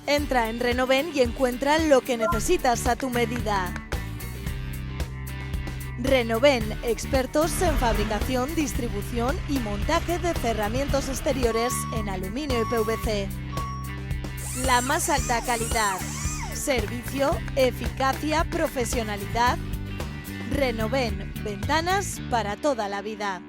Entra en Renoven y encuentra lo que necesitas a tu medida. Renoven, expertos en fabricación, distribución y montaje de cerramientos exteriores en aluminio y PVC. La más alta calidad, servicio, eficacia, profesionalidad. Renoven, ventanas para toda la vida.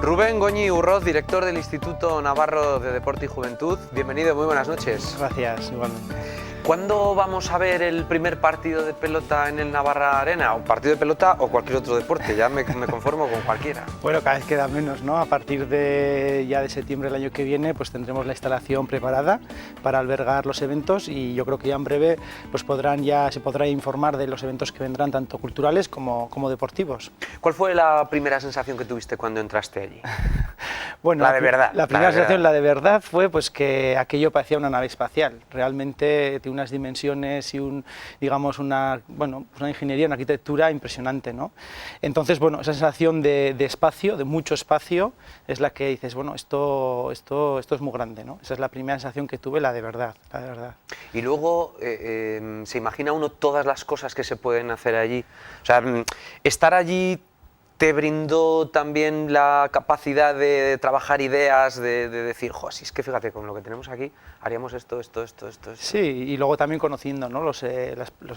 Rubén Goñi Urroz, director del Instituto Navarro de Deporte y Juventud. Bienvenido, muy buenas noches. Gracias, igualmente. ¿Cuándo vamos a ver el primer partido de pelota en el Navarra Arena? ¿O partido de pelota o cualquier otro deporte? Ya me conformo con cualquiera. Bueno, cada vez queda menos, ¿no? A partir de ya de septiembre del año que viene, pues tendremos la instalación preparada para albergar los eventos y yo creo que ya en breve pues se podrá informar de los eventos que vendrán, tanto culturales como deportivos. ¿Cuál fue la primera sensación que tuviste cuando entraste allí? Bueno, la de verdad. La primera sensación, la de verdad, fue pues que aquello parecía una nave espacial. Realmente tiene unas dimensiones y una ingeniería, una arquitectura impresionante, ¿no? Entonces, bueno, esa sensación de espacio, de mucho espacio, es la que dices, bueno, esto es muy grande, ¿no? Esa es la primera sensación que tuve, la de verdad, la de verdad. Y luego, ¿se imagina uno todas las cosas que se pueden hacer allí? O sea, estar allí ¿te brindó también la capacidad de trabajar ideas, de decir, jo, si es que fíjate, con lo que tenemos aquí, haríamos esto? Sí, y luego también conociendo, ¿no? los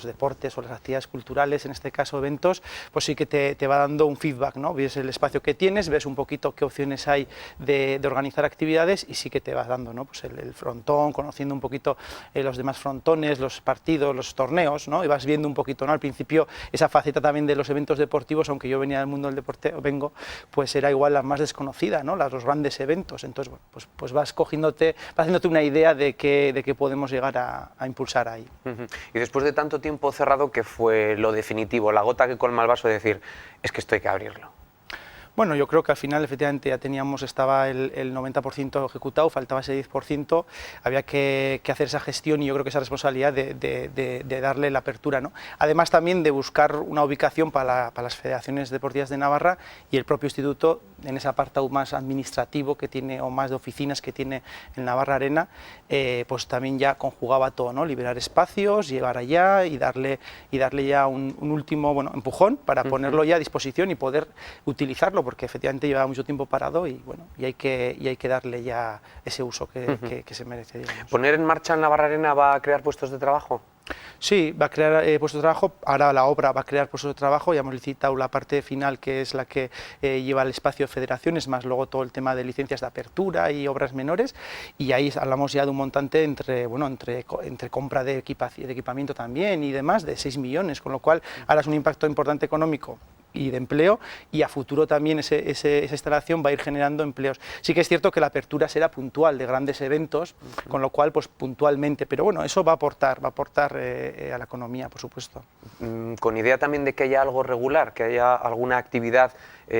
deportes o las actividades culturales, en este caso eventos, pues sí que te va dando un feedback, ¿no? Ves el espacio que tienes, ves un poquito qué opciones hay de organizar actividades y sí que te vas dando, ¿no? Pues el frontón, conociendo un poquito los demás frontones, los partidos, los torneos, ¿no? Y vas viendo un poquito, ¿no? Al principio esa faceta también de los eventos deportivos, aunque yo venía del mundo del deporte, pues era igual la más desconocida, ¿no? Los grandes eventos. Entonces, bueno, pues vas haciéndote una idea de qué podemos llegar a impulsar ahí. Y después de tanto tiempo cerrado, ¿qué fue lo definitivo, la gota que colma el vaso de decir, es que esto hay que abrirlo? Bueno, yo creo que al final efectivamente ya estaba el 90% ejecutado, faltaba ese 10%, había que hacer esa gestión y yo creo que esa responsabilidad de darle la apertura, ¿no? Además también de buscar una ubicación para las federaciones deportivas de Navarra y el propio instituto en ese apartado más administrativo que tiene o más de oficinas que tiene en Navarra Arena, pues también ya conjugaba todo, ¿no? Liberar espacios, llevar allá y darle ya un último empujón para ponerlo ya a disposición y poder utilizarlo, porque efectivamente llevaba mucho tiempo parado y hay que darle ya ese uso que se merece, digamos. ¿Poner en marcha en Navarra Arena va a crear puestos de trabajo? Sí, va a crear puestos de trabajo. Ahora la obra va a crear puestos de trabajo. Ya hemos licitado la parte final, que es la que lleva el espacio de federaciones, más luego todo el tema de licencias de apertura y obras menores. Y ahí hablamos ya de un montante entre compra de equipamiento también y demás, de 6 millones, con lo cual ahora es un impacto importante económico y de empleo, y a futuro también esa instalación va a ir generando empleos. Sí que es cierto que la apertura será puntual de grandes eventos, con lo cual pues puntualmente, pero bueno, eso va a aportar a la economía, por supuesto. Con idea también de que haya algo regular, que haya alguna actividad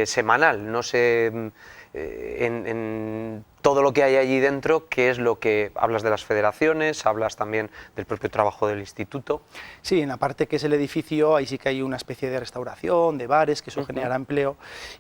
semanal, no sé, en todo lo que hay allí dentro, qué es lo que hablas de las federaciones, hablas también del propio trabajo del instituto. Sí, en la parte que es el edificio, ahí sí que hay una especie de restauración, de bares, que eso generará empleo,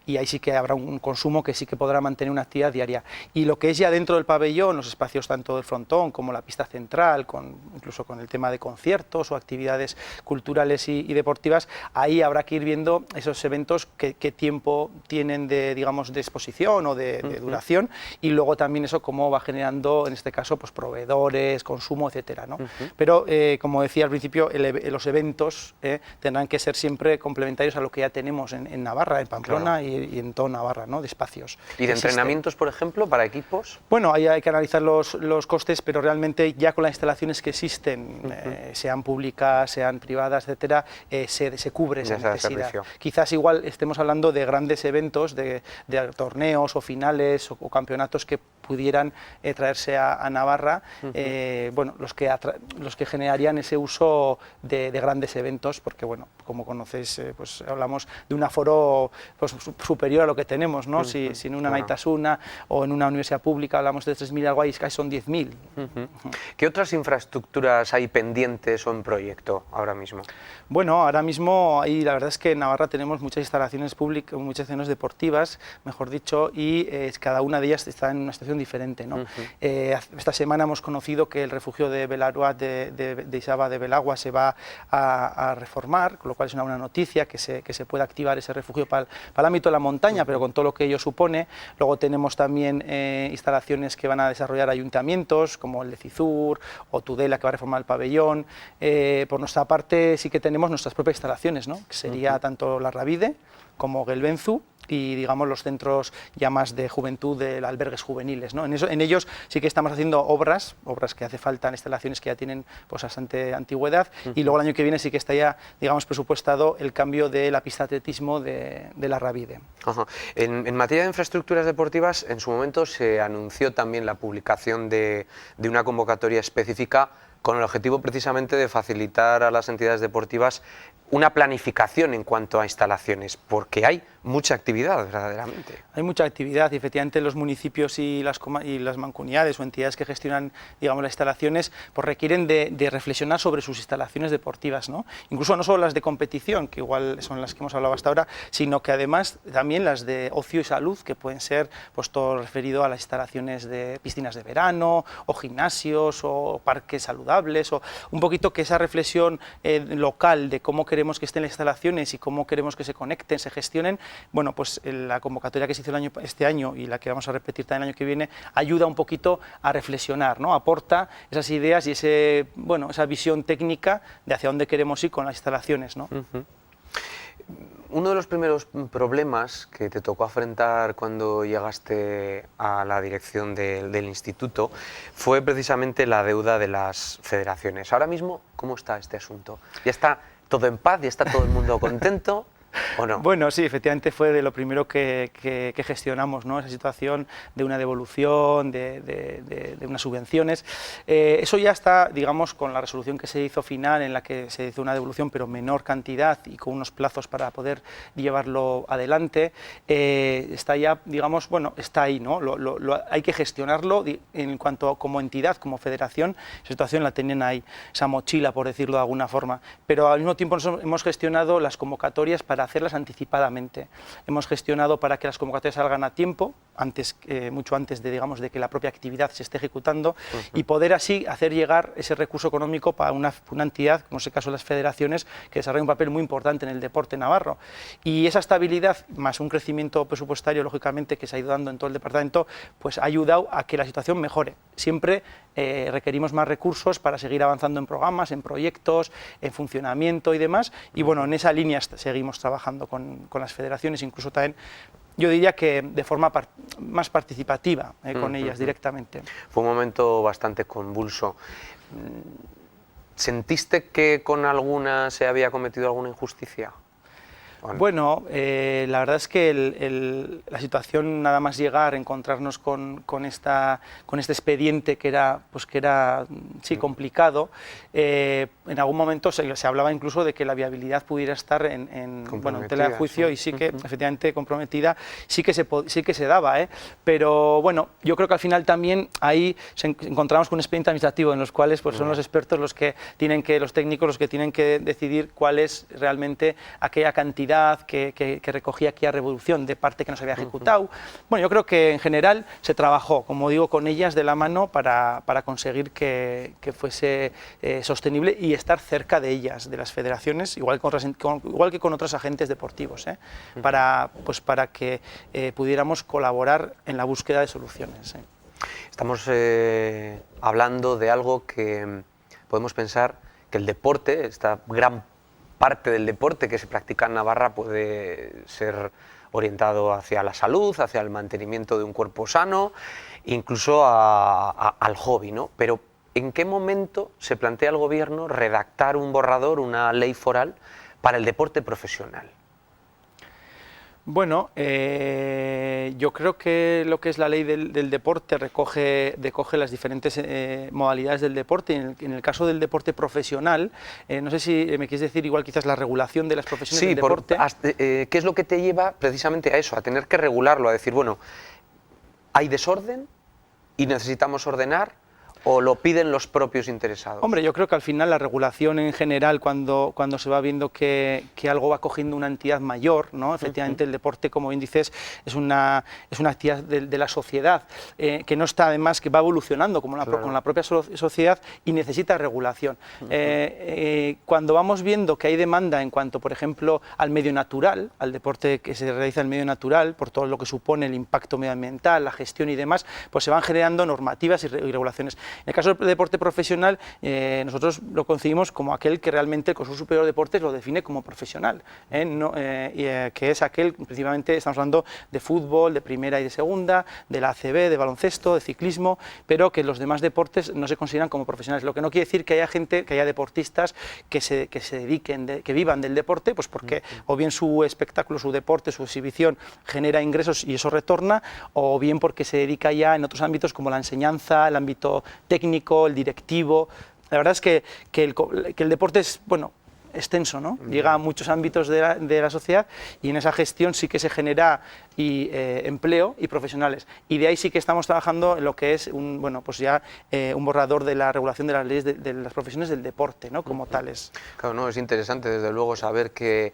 y ahí sí que habrá un consumo que sí que podrá mantener una actividad diaria. Y lo que es ya dentro del pabellón, los espacios tanto del frontón como la pista central, incluso con el tema de conciertos o actividades culturales y deportivas, ahí habrá que ir viendo esos eventos qué tiempo tienen de exposición o de duración, y luego también eso cómo va generando, en este caso, pues proveedores, consumo, etcétera, ¿no? Pero, como decía al principio, los eventos tendrán que ser siempre complementarios a lo que ya tenemos en Navarra, en Pamplona, claro, y en toda Navarra, ¿no? De espacios. ¿Y de entrenamientos, por ejemplo, para equipos? Bueno, ahí hay que analizar los costes, pero realmente ya con las instalaciones que existen, sean públicas, sean privadas, etcétera, se cubre esa necesidad. Quizás igual estemos hablando de grandes eventos, de torneos o finales o campeonatos que pudieran traerse a Navarra, bueno, los que generarían ese uso de grandes eventos, porque bueno, como conocéis, pues hablamos de un aforo pues, superior a lo que tenemos, ¿no? Si en una Naitasuna o en una universidad pública hablamos de 3.000 algo, ahí casi son 10.000. ¿Qué otras infraestructuras hay pendientes o en proyecto ahora mismo? Bueno, ahora mismo ahí la verdad es que en Navarra tenemos muchas instalaciones públicas, muchas zonas deportivas, mejor dicho, y cada una de ellas está en una situación diferente, ¿no? Esta semana hemos conocido que el refugio de Belaruat de Isaba de Belagua se va a reformar, con lo cual es una buena noticia que se pueda activar ese refugio para el ámbito de la montaña, pero con todo lo que ello supone. Luego tenemos también instalaciones que van a desarrollar ayuntamientos, como el de Cizur o Tudela, que va a reformar el pabellón. Por nuestra parte sí que tenemos nuestras propias instalaciones, ¿no? Que sería tanto la Rabide como Gelbenzu, y digamos los centros ya más de juventud, de albergues juveniles, ¿no? En ellos sí que estamos haciendo obras que hace falta en instalaciones que ya tienen pues bastante antigüedad, y luego el año que viene sí que está ya, digamos, presupuestado el cambio de la pista de atletismo de la Rabide. En materia de infraestructuras deportivas, en su momento se anunció también la publicación de una convocatoria específica con el objetivo precisamente de facilitar a las entidades deportivas una planificación en cuanto a instalaciones, porque hay mucha actividad verdaderamente. Hay mucha actividad y efectivamente los municipios y las mancomunidades o entidades que gestionan, digamos, las instalaciones, pues requieren de reflexionar sobre sus instalaciones deportivas, ¿no? Incluso no solo las de competición, que igual son las que hemos hablado hasta ahora, sino que además también las de ocio y salud, que pueden ser pues todo referido a las instalaciones de piscinas de verano o gimnasios o parques saludables, o un poquito que esa reflexión local de cómo queremos que estén las instalaciones y cómo queremos que se conecten, se gestionen. Bueno, pues la convocatoria que se hizo este año y la que vamos a repetir también el año que viene ayuda un poquito a reflexionar, ¿no? Aporta esas ideas y esa visión técnica de hacia dónde queremos ir con las instalaciones, ¿no? Uno de los primeros problemas que te tocó afrontar cuando llegaste a la dirección del instituto fue precisamente la deuda de las federaciones. Ahora mismo, ¿cómo está este asunto? ¿Ya está todo en paz? ¿Ya está todo el mundo contento? ¿O no? Bueno, sí, efectivamente fue de lo primero que gestionamos, ¿no? Esa situación de una devolución, de unas subvenciones. Eso ya está, digamos, con la resolución que se hizo final, en la que se hizo una devolución, pero menor cantidad y con unos plazos para poder llevarlo adelante. Está ya, digamos, bueno, está ahí, ¿no? Hay que gestionarlo en cuanto como entidad, como federación. Esa situación la tenían ahí, esa mochila, por decirlo de alguna forma. Pero al mismo tiempo hemos gestionado las convocatorias para hacerlas anticipadamente. Hemos gestionado para que las convocatorias salgan a tiempo, mucho antes de que la propia actividad se esté ejecutando, y poder así hacer llegar ese recurso económico para una entidad, como es el caso de las federaciones, que desarrolla un papel muy importante en el deporte navarro. Y esa estabilidad, más un crecimiento presupuestario, lógicamente, que se ha ido dando en todo el departamento, pues ha ayudado a que la situación mejore. Siempre requerimos más recursos para seguir avanzando en programas, en proyectos, en funcionamiento y demás, y bueno, en esa línea seguimos trabajando con las federaciones, incluso también yo diría que de forma más participativa con ellas directamente. Fue un momento bastante convulso. ¿Sentiste que con alguna se había cometido alguna injusticia? Bueno, la verdad es que la situación, nada más llegar, encontrarnos con este expediente que era sí, complicado, en algún momento se hablaba incluso de que la viabilidad pudiera estar en tela de juicio, y sí que efectivamente comprometida, sí que se daba, pero bueno, yo creo que al final también ahí encontramos con un expediente administrativo en los cuales pues, son los expertos los técnicos los que tienen que decidir cuál es realmente aquella cantidad que recogía aquella revolución de parte que no se había ejecutado. Bueno, yo creo que en general se trabajó, como digo, con ellas de la mano para conseguir que fuese sostenible y estar cerca de ellas, de las federaciones, igual que con otros agentes deportivos, para que pudiéramos colaborar en la búsqueda de soluciones. Estamos hablando de algo que podemos pensar que el deporte, esta gran parte del deporte que se practica en Navarra, puede ser orientado hacia la salud, hacia el mantenimiento de un cuerpo sano, incluso al hobby, ¿no? Pero ¿en qué momento se plantea el gobierno redactar un borrador, una ley foral, para el deporte profesional? Bueno, yo creo que lo que es la ley del deporte recoge las diferentes modalidades del deporte. En el caso del deporte profesional, no sé si me quieres decir igual quizás la regulación de las profesiones del deporte. ¿Qué es lo que te lleva precisamente a eso, a tener que regularlo, a decir, bueno, hay desorden y necesitamos ordenar? ¿O lo piden los propios interesados? Hombre, yo creo que al final la regulación en general, cuando se va viendo que algo va cogiendo una entidad mayor, ¿no? Efectivamente el deporte, como bien dices, es una actividad de la sociedad, que no está además, que va evolucionando con la propia sociedad y necesita regulación. Cuando vamos viendo que hay demanda en cuanto, por ejemplo, al medio natural, al deporte que se realiza en el medio natural, por todo lo que supone el impacto medioambiental, la gestión y demás, pues se van generando normativas y regulaciones. En el caso del deporte profesional, nosotros lo concebimos como aquel que realmente el Consejo Superior de Deportes lo define como profesional, que es aquel, principalmente estamos hablando de fútbol, de primera y de segunda, de la ACB, de baloncesto, de ciclismo, pero que los demás deportes no se consideran como profesionales, lo que no quiere decir que haya gente, que haya deportistas que se dediquen, que vivan del deporte, pues porque o bien su espectáculo, su deporte, su exhibición genera ingresos y eso retorna, o bien porque se dedica ya en otros ámbitos como la enseñanza, el ámbito técnico, el directivo. La verdad es que el deporte es, bueno, extenso, ¿no? Llega a muchos ámbitos de la sociedad y en esa gestión sí que se genera empleo y profesionales. Y de ahí sí que estamos trabajando en lo que es un borrador de la regulación de las leyes de las profesiones del deporte, ¿no? Como tales. Claro, no, es interesante desde luego saber que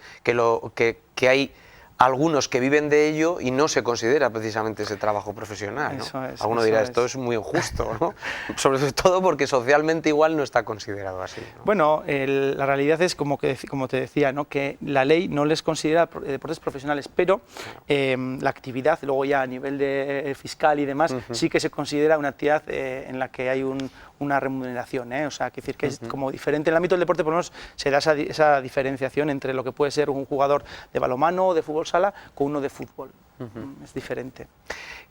hay algunos que viven de ello y no se considera precisamente ese trabajo profesional, ¿no? Eso es, Alguno dirá, esto es muy injusto, ¿no? Sobre todo porque socialmente igual no está considerado así, ¿no? Bueno, la realidad es, como te decía, ¿no? Que la ley no les considera deportes profesionales, pero la actividad, luego ya a nivel de fiscal y demás, sí que se considera una actividad en la que hay una remuneración, o sea, que decir que es como diferente. En el ámbito del deporte, por lo menos, se da esa diferenciación entre lo que puede ser un jugador de balonmano o de fútbol sala con uno de fútbol. Es diferente.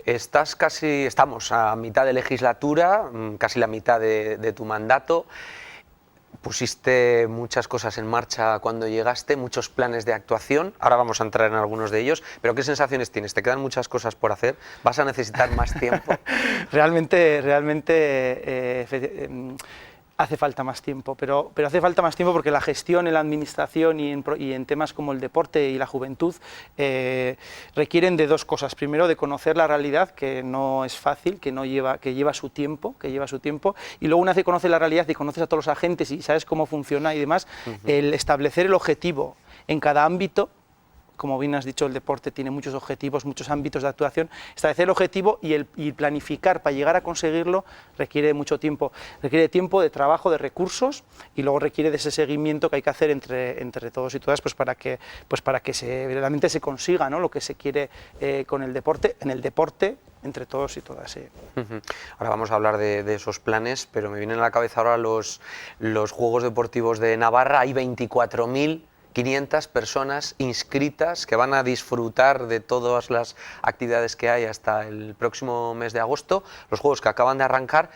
Estamos a mitad de legislatura, casi la mitad de tu mandato. Pusiste muchas cosas en marcha cuando llegaste, muchos planes de actuación, ahora vamos a entrar en algunos de ellos, pero ¿qué sensaciones tienes? ¿Te quedan muchas cosas por hacer? ¿Vas a necesitar más tiempo? Realmente hace falta más tiempo, pero hace falta más tiempo porque la gestión en la administración y en temas como el deporte y la juventud requieren de dos cosas. Primero, de conocer la realidad, que no es fácil, que lleva su tiempo, y luego una vez que conoces la realidad y conoces a todos los agentes y sabes cómo funciona y demás, el establecer el objetivo en cada ámbito. Como bien has dicho, el deporte tiene muchos objetivos, muchos ámbitos de actuación. Establecer el objetivo y planificar para llegar a conseguirlo requiere mucho tiempo. Requiere tiempo, de trabajo, de recursos y luego requiere de ese seguimiento que hay que hacer entre todos y todas, pues para que realmente se consiga, ¿no? Lo que se quiere con el deporte, en el deporte, entre todos y todas. Sí. Ahora vamos a hablar de esos planes, pero me vienen a la cabeza ahora los Juegos Deportivos de Navarra. Hay 24.500 personas inscritas que van a disfrutar de todas las actividades que hay hasta el próximo mes de agosto, los juegos que acaban de arrancar.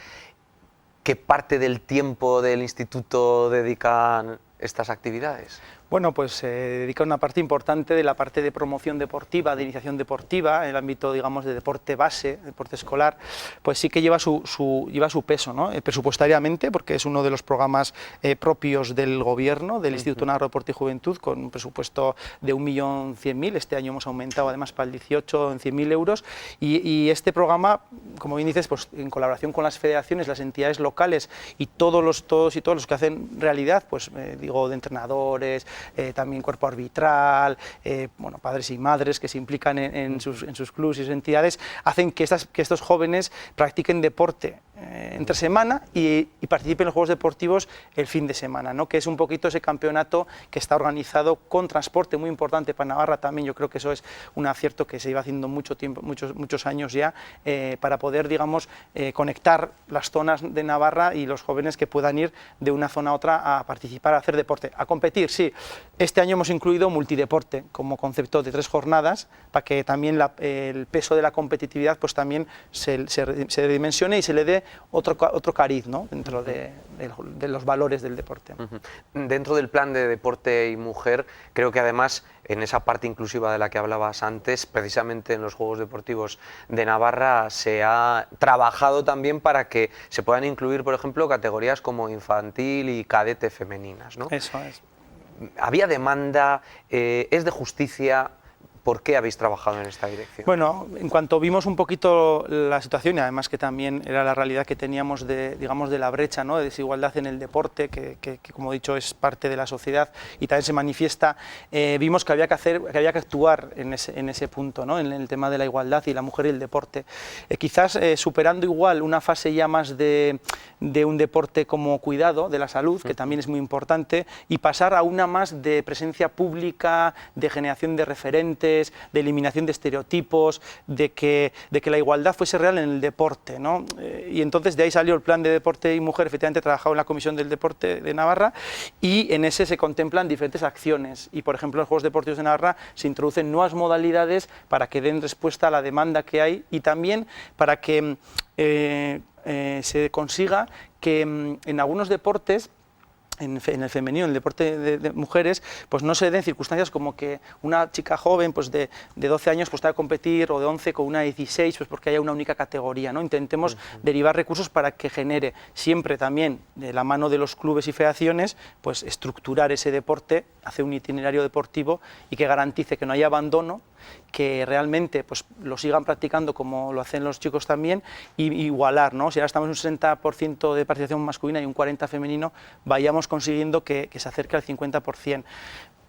¿Qué parte del tiempo del instituto dedican estas actividades? Bueno, pues se dedica una parte importante de la parte de promoción deportiva, de iniciación deportiva, en el ámbito, digamos, de deporte base, deporte escolar, pues sí que lleva su peso, ¿no? Presupuestariamente, porque es uno de los programas propios del Gobierno, del Instituto Navarro de Deporte y Juventud, con un presupuesto de 1.100.000, este año hemos aumentado además para el 18 en 100.000 euros, y este programa, como bien dices, pues en colaboración con las federaciones, las entidades locales y todos los que hacen realidad, pues digo, de entrenadores, también cuerpo arbitral, padres y madres que se implican en sus clubes y sus entidades, hacen que estos jóvenes practiquen deporte entre semana y participen en los Juegos Deportivos el fin de semana, ¿no? Que es un poquito ese campeonato que está organizado con transporte muy importante para Navarra también. Yo creo que eso es un acierto que se iba haciendo muchos años ya, para poder, digamos, conectar las zonas de Navarra y los jóvenes que puedan ir de una zona a otra a participar, a hacer deporte, a competir, sí. Este año hemos incluido multideporte como concepto de 3 jornadas para que también el peso de la competitividad pues también se dimensione y se le dé otro cariz, ¿no? Dentro de los valores del deporte. Dentro del plan de deporte y mujer, creo que además en esa parte inclusiva de la que hablabas antes, precisamente en los Juegos Deportivos de Navarra se ha trabajado también para que se puedan incluir, por ejemplo, categorías como infantil y cadete femeninas, ¿no? Eso es. ¿Había demanda? ¿Es de justicia? ¿Por qué habéis trabajado en esta dirección? Bueno, en cuanto vimos un poquito la situación, y además que también era la realidad que teníamos de, digamos, de la brecha, ¿no?, de desigualdad en el deporte, que como he dicho es parte de la sociedad y también se manifiesta, vimos que había que actuar en ese punto, ¿no?, en el tema de la igualdad y la mujer y el deporte. Quizás superando igual una fase ya más de un deporte como cuidado de la salud, que también es muy importante, y pasar a una más de presencia pública, de generación de referentes, de eliminación de estereotipos, de que la igualdad fuese real en el deporte, ¿no? Y entonces de ahí salió el plan de deporte y mujer, efectivamente trabajado en la Comisión del Deporte de Navarra, y en ese se contemplan diferentes acciones, y por ejemplo en los Juegos Deportivos de Navarra se introducen nuevas modalidades para que den respuesta a la demanda que hay y también para que se consiga que en algunos deportes, en el femenino, en el deporte de mujeres, pues no se den circunstancias como que una chica joven pues de 12 años pues tenga que competir, o de 11 con una de 16, pues porque haya una única categoría, ¿no? Intentemos derivar recursos para que genere siempre también, de la mano de los clubes y federaciones, pues estructurar ese deporte, hacer un itinerario deportivo y que garantice que no haya abandono, que realmente pues lo sigan practicando como lo hacen los chicos también, y igualar, ¿no? Si ahora estamos en un 60% de participación masculina y un 40% femenino, vayamos consiguiendo que se acerque al 50%.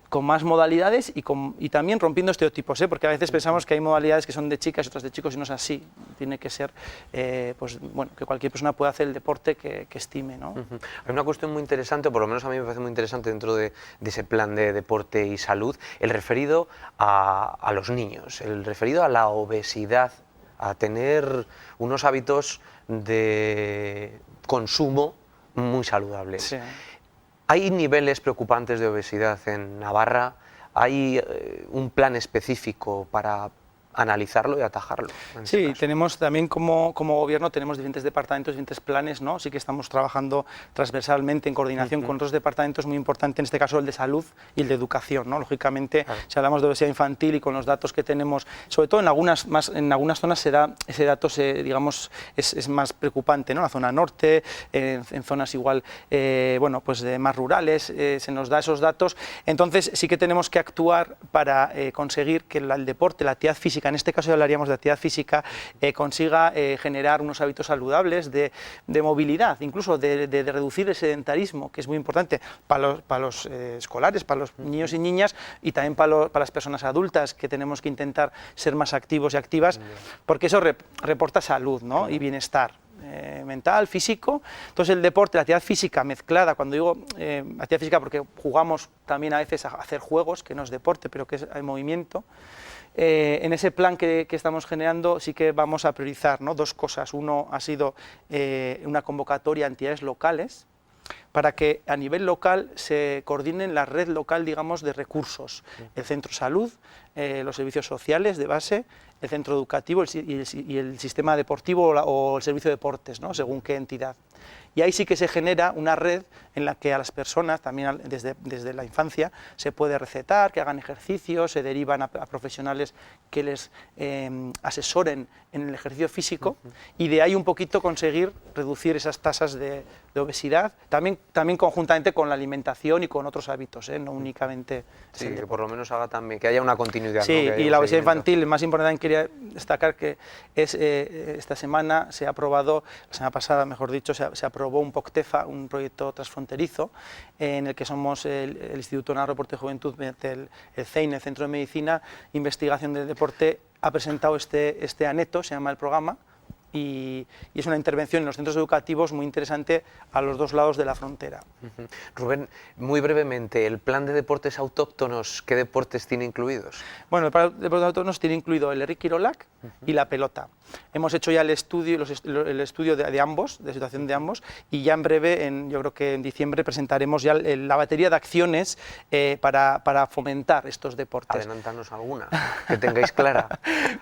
Con más modalidades y también rompiendo estereotipos, porque a veces pensamos que hay modalidades que son de chicas y otras de chicos y no es así. Tiene que ser pues, bueno, que cualquier persona pueda hacer el deporte que estime, ¿no? Hay una cuestión muy interesante, por lo menos a mí me parece muy interesante dentro de ese plan de deporte y salud, el referido a los niños, el referido a la obesidad, a tener unos hábitos de consumo muy saludables. Sí. ¿Hay niveles preocupantes de obesidad en Navarra? ¿Hay un plan específico para analizarlo y atajarlo? Sí, tenemos también como gobierno tenemos diferentes departamentos, diferentes planes, ¿no? Sí que estamos trabajando transversalmente en coordinación con otros departamentos muy importantes, en este caso el de salud y el de educación, ¿no? Lógicamente, si hablamos de obesidad infantil y con los datos que tenemos, sobre todo en algunas zonas ese dato digamos, es más preocupante, ¿no? En la zona norte, en zonas igual, bueno, pues más rurales, se nos da esos datos, entonces sí que tenemos que actuar para conseguir que el deporte, la actividad física, en este caso ya hablaríamos de actividad física, consiga generar unos hábitos saludables de movilidad, incluso de reducir el sedentarismo, que es muy importante para los escolares, para los niños y niñas, y también para las personas adultas, que tenemos que intentar ser más activos y activas, porque eso reporta salud, ¿no? Y bienestar mental, físico. Entonces el deporte, la actividad física mezclada, cuando digo actividad física porque jugamos también a veces a hacer juegos, que no es deporte, pero que es movimiento. En ese plan que estamos generando sí que vamos a priorizar, ¿no?, dos cosas. Uno ha sido una convocatoria a entidades locales para que a nivel local se coordinen la red local, digamos, de recursos, el centro salud, los servicios sociales de base, el centro educativo y el sistema deportivo o el servicio de deportes, ¿no?, según qué entidad. Y ahí sí que se genera una red en la que a las personas, también desde la infancia, se puede recetar, que hagan ejercicios, se derivan a profesionales que les asesoren en el ejercicio físico, y de ahí un poquito conseguir reducir esas tasas de obesidad, también conjuntamente con la alimentación y con otros hábitos, no únicamente... Sí, que por lo menos haga también, que haya una continuidad. Sí, ¿no? Y la obesidad infantil, el más importante, quería destacar que es esta semana se ha aprobado, la semana pasada mejor dicho, se aprobó un POCTEFA, un proyecto transfronterizo, en el que somos el Instituto Navarro de Deporte y Juventud, el CEIN, el Centro de Medicina, Investigación del Deporte, ha presentado este aneto, se llama el programa, y es una intervención en los centros educativos muy interesante a los dos lados de la frontera. Rubén, muy brevemente, ¿el plan de deportes autóctonos qué deportes tiene incluidos? Bueno, el plan de deportes autóctonos tiene incluido el Herri Kirolak, y la pelota. Hemos hecho ya el estudio, el estudio de ambos, de situación de ambos, y ya en breve, yo creo que en diciembre, presentaremos ya la batería de acciones para fomentar estos deportes. Adelántanos alguna, que tengáis clara.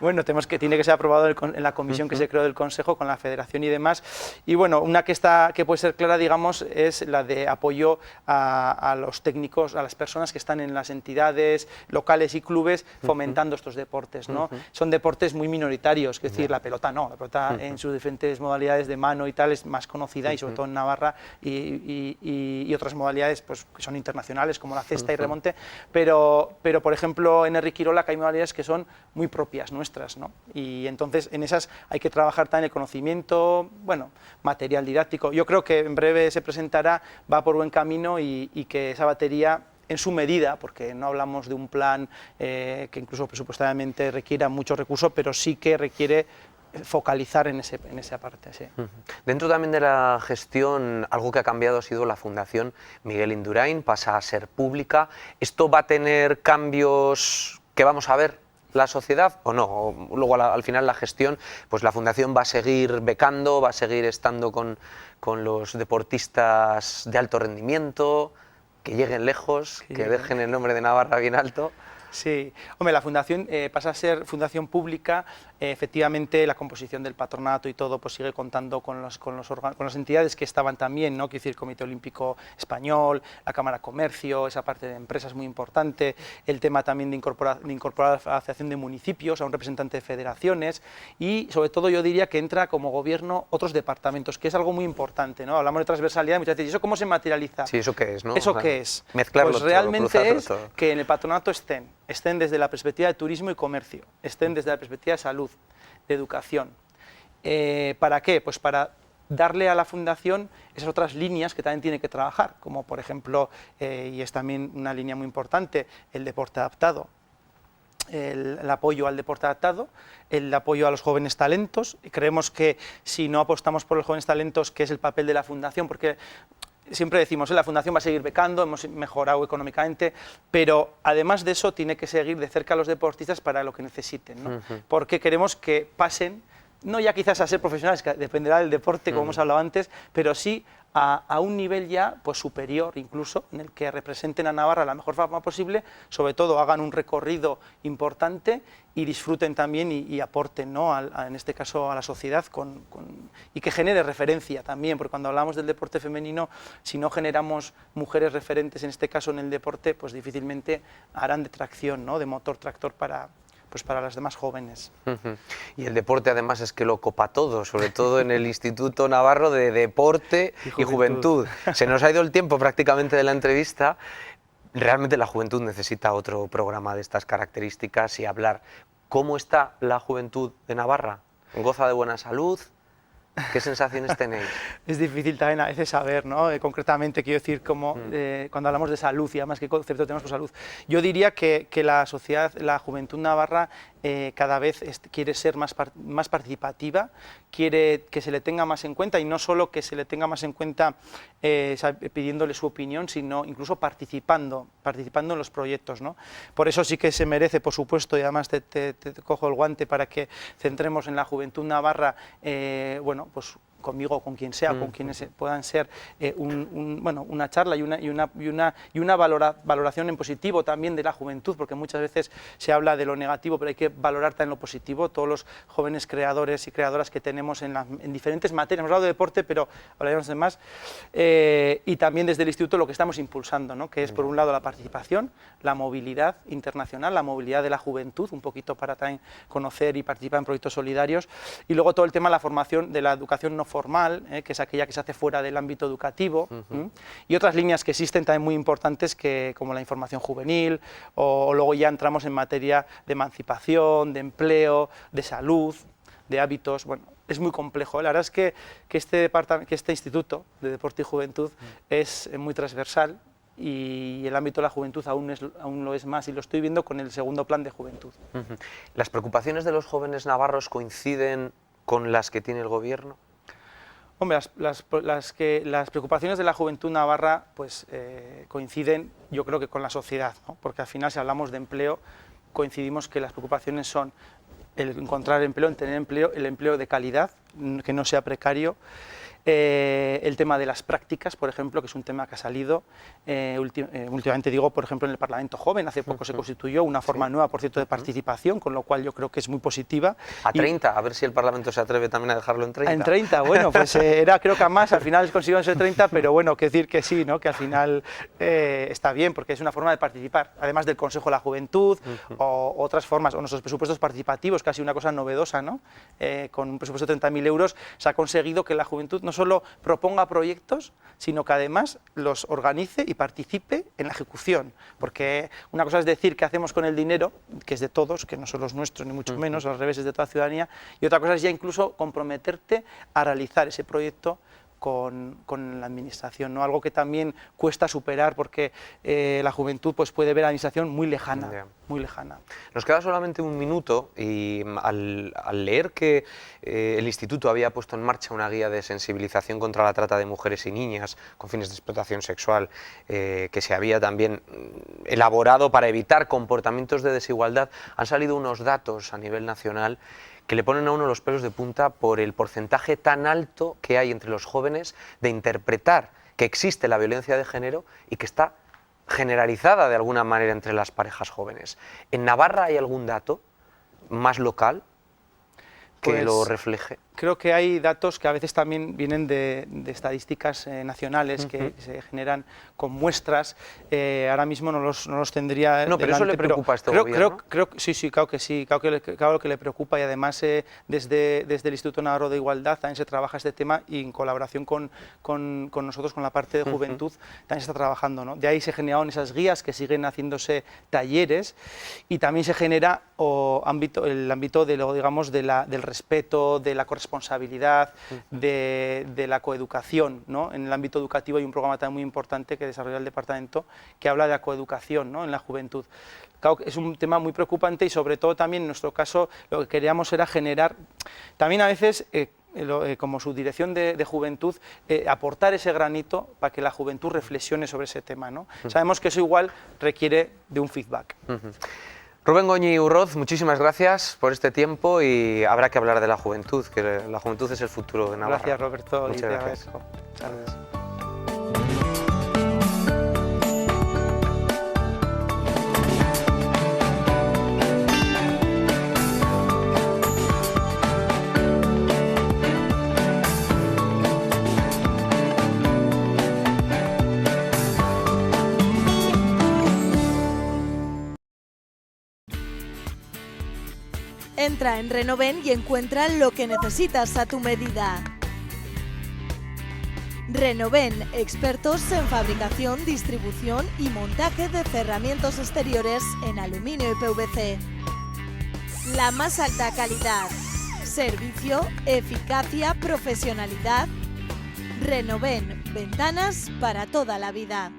Bueno, tiene que ser aprobado en la comisión que se creó del Consejo con la Federación y demás. Y bueno, una que puede ser clara, digamos, es la de apoyo a los técnicos, a las personas que están en las entidades locales y clubes fomentando estos deportes, ¿no? Son deportes muy minoritarios, es decir, la pelota no, la pelota en sus diferentes modalidades de mano y tal es más conocida y sobre todo en Navarra y otras modalidades pues, que son internacionales como la cesta y remonte, pero por ejemplo en Enrique Irola hay modalidades que son muy propias nuestras, ¿no? Y entonces en esas hay que trabajar también el conocimiento, bueno, material didáctico. Yo creo que en breve se presentará, va por buen camino y que esa batería en su medida, porque no hablamos de un plan que incluso presupuestariamente requiera muchos recursos, pero sí que requiere focalizar en esa parte. Sí. Dentro también de la gestión, algo que ha cambiado ha sido la Fundación Miguel Indurain, pasa a ser pública. ¿Esto va a tener cambios que vamos a ver la sociedad o no? O luego al final la gestión, pues la Fundación va a seguir becando, va a seguir estando con los deportistas de alto rendimiento, que lleguen lejos, que dejen el nombre de Navarra bien alto. Sí, hombre, la fundación pasa a ser fundación pública, efectivamente la composición del patronato y todo pues sigue contando con las entidades que estaban también, ¿no? Quiero decir, el Comité Olímpico Español, la Cámara de Comercio, esa parte de empresas muy importante, el tema también de incorporar a la Asociación de Municipios, a un representante de federaciones y sobre todo yo diría que entra como gobierno otros departamentos, que es algo muy importante, ¿no? Hablamos de transversalidad y muchas veces, ¿y eso cómo se materializa? Sí, ¿eso qué es, no? ¿Eso qué es? Mezclarlo pues todo, realmente es todo. que en el patronato estén desde la perspectiva de turismo y comercio, estén desde la perspectiva de salud, de educación. ¿Para qué? Pues para darle a la Fundación esas otras líneas que también tiene que trabajar, como por ejemplo, y es también una línea muy importante, el deporte adaptado, el apoyo al deporte adaptado, el apoyo a los jóvenes talentos. Creemos que si no apostamos por los jóvenes talentos, que es el papel de la Fundación, porque siempre decimos, la Fundación va a seguir becando, hemos mejorado económicamente, pero además de eso tiene que seguir de cerca a los deportistas para lo que necesiten, ¿no? Porque queremos que pasen, no ya quizás a ser profesionales, que dependerá del deporte, como hemos hablado antes, pero sí a un nivel ya pues, superior incluso, en el que representen a Navarra de la mejor forma posible, sobre todo hagan un recorrido importante y disfruten también y aporten, ¿no? en este caso a la sociedad y que genere referencia también, porque cuando hablamos del deporte femenino, si no generamos mujeres referentes, en este caso en el deporte, pues difícilmente harán de tracción, ¿no? De motor tractor para las demás jóvenes. Y el deporte además es que lo copa todo, sobre todo en el Instituto Navarro de Deporte y Juventud. Se nos ha ido el tiempo prácticamente de la entrevista. Realmente la juventud necesita otro programa de estas características y hablar. ¿Cómo está la juventud de Navarra? ¿Goza de buena salud? ¿Qué sensaciones tenéis? Es difícil también a veces saber, ¿no? Concretamente, quiero decir, como, cuando hablamos de salud y además qué concepto tenemos por salud. Yo diría que la sociedad, la juventud navarra, cada vez quiere ser más participativa, quiere que se le tenga más en cuenta y no solo que se le tenga más en cuenta pidiéndole su opinión, sino incluso participando en los proyectos, ¿no? Por eso sí que se merece, por supuesto, y además te cojo el guante para que centremos en la juventud navarra, bueno, pues conmigo o con quien sea, con quienes puedan ser una charla y una valoración en positivo también de la juventud, porque muchas veces se habla de lo negativo, pero hay que valorar también lo positivo, todos los jóvenes creadores y creadoras que tenemos en diferentes materias. Hemos hablado de deporte, pero hablaremos de más, y también desde el Instituto lo que estamos impulsando, ¿no? Que es por un lado la participación, la movilidad internacional, la movilidad de la juventud, un poquito para también conocer y participar en proyectos solidarios, y luego todo el tema de la formación de la educación no formal, que es aquella que se hace fuera del ámbito educativo, y otras líneas que existen también muy importantes, como la información juvenil, o luego ya entramos en materia de emancipación, de empleo, de salud, de hábitos. Bueno, es muy complejo. La verdad es que este Instituto de Deporte y Juventud es muy transversal, y el ámbito de la juventud aún lo es más, y lo estoy viendo con el segundo plan de juventud. ¿Las preocupaciones de los jóvenes navarros coinciden con las que tiene el gobierno? Hombre, las preocupaciones de la juventud navarra pues, coinciden, yo creo que con la sociedad, ¿no? Porque al final, si hablamos de empleo, coincidimos que las preocupaciones son el encontrar empleo, en tener empleo, el empleo de calidad, que no sea precario. El tema de las prácticas, por ejemplo, que es un tema que ha salido últimamente, digo, por ejemplo, en el Parlamento Joven, hace poco se constituyó una forma nueva, por cierto, de participación, con lo cual yo creo que es muy positiva. A 30, a ver si el Parlamento se atreve también a dejarlo en 30. En 30, bueno, pues era creo que a más, al final consiguieron ser 30, pero bueno, que decir que sí, ¿no? Que al final está bien, porque es una forma de participar, además del Consejo de la Juventud, o otras formas, o nuestros presupuestos participativos, que ha sido una cosa novedosa, ¿no? Con un presupuesto de 30.000 euros se ha conseguido que la juventud no solo proponga proyectos, sino que además los organice y participe en la ejecución, porque una cosa es decir qué hacemos con el dinero, que es de todos, que no son los nuestros ni mucho menos, al revés, es de toda la ciudadanía, y otra cosa es ya incluso comprometerte a realizar ese proyecto con la administración, ¿no? Algo que también cuesta superar porque la juventud pues, puede ver a la administración muy lejana, muy lejana. Nos queda solamente un minuto y al leer que el Instituto había puesto en marcha una guía de sensibilización contra la trata de mujeres y niñas con fines de explotación sexual, que se había también elaborado para evitar comportamientos de desigualdad, han salido unos datos a nivel nacional que le ponen a uno los pelos de punta por el porcentaje tan alto que hay entre los jóvenes de interpretar que existe la violencia de género y que está generalizada de alguna manera entre las parejas jóvenes. ¿En Navarra hay algún dato más local que Pues, lo refleje? Creo que hay datos que a veces también vienen de estadísticas nacionales que se generan con muestras. Ahora mismo no los tendría. No, pero eso le preocupa a este gobierno. Sí, claro que sí, claro que le preocupa, y además desde el Instituto Navarro de Igualdad también se trabaja este tema, y en colaboración con nosotros, con la parte de juventud, también se está trabajando, ¿no? De ahí se generaron esas guías, que siguen haciéndose talleres, y también se genera el ámbito de digamos, del respeto, de la corresponsabilidad, de la coeducación, ¿no? En el ámbito educativo hay un programa también muy importante que desarrolla el departamento, que habla de la coeducación, ¿no? En la juventud. Claro, es un tema muy preocupante, y sobre todo también en nuestro caso lo que queríamos era generar, también a veces como subdirección de juventud, aportar ese granito para que la juventud reflexione sobre ese tema, ¿no? Sabemos que eso igual requiere de un feedback. Rubén Goñi Urroz, muchísimas gracias por este tiempo, y habrá que hablar de la juventud, que la juventud es el futuro de Navarra. Gracias, Roberto. Muchas gracias. Gracias. Entra en Renoven y encuentra lo que necesitas a tu medida. Renoven, expertos en fabricación, distribución y montaje de cerramientos exteriores en aluminio y PVC. La más alta calidad, servicio, eficacia, profesionalidad. Renoven, ventanas para toda la vida.